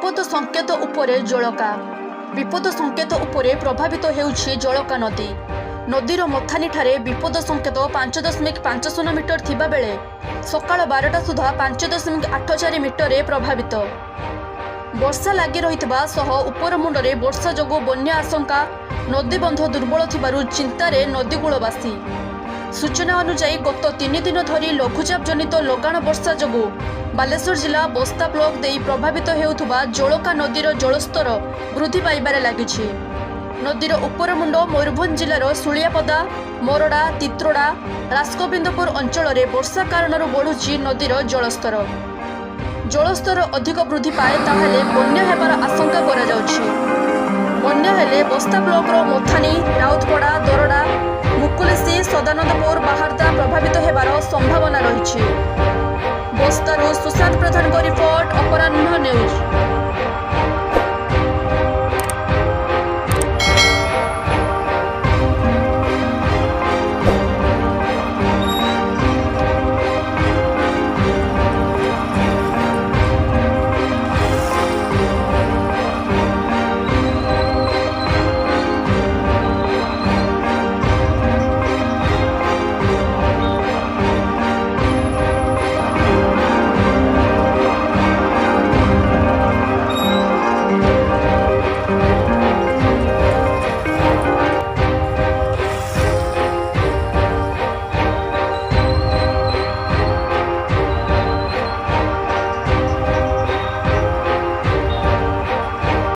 विपद संकेत उपरे जलका विपद संकेत उपरे प्रभावित हेउछि जलका नदी। नदीर मथानी ठारे विपद संकेत 5.50 मीटर थिबा बेले सकाळ 12टा सुधा 5.84 मीटर प्रभावित। वर्षा लागि रहितबा सह उपर मुंडरे वर्षा जोगु बन्या आशंका। नदी बंध दुर्बल थिबारु चिंतारे नदीकूलवासी। सूचना अनुसार गत 3 दिन धरी लघुचाप जनित लगाण वर्षा जोगु बालेश्वर जिला बस्ता ब्लॉक देई प्रभावित हेउथुबा जलका नदीर जलस्तर वृद्धि पाइबारे लागिछि। नदीर उपरमुंड मयूरभंज जिलार सुलियापदा, मोरडा, तित्रोड़ा, रासगोविंदपुर अंचल में वर्षा कारण बढ़ुछि नदीर जलस्तर। जलस्तर अधिक वृद्धि पाए ताहले बन्या हेबार आशंका करा जाउछि। बन्या हेले बस्ता ब्लॉकर मथानी, राउतपड़ा, दरड़ा, मुकुलिसी, सदानंदपुर, बाहारदा प्रभावित हेबार संभावना रहिछि। बस्तारू सुशांत प्रधान रिपोर्ट, अपराह्न न्यूज।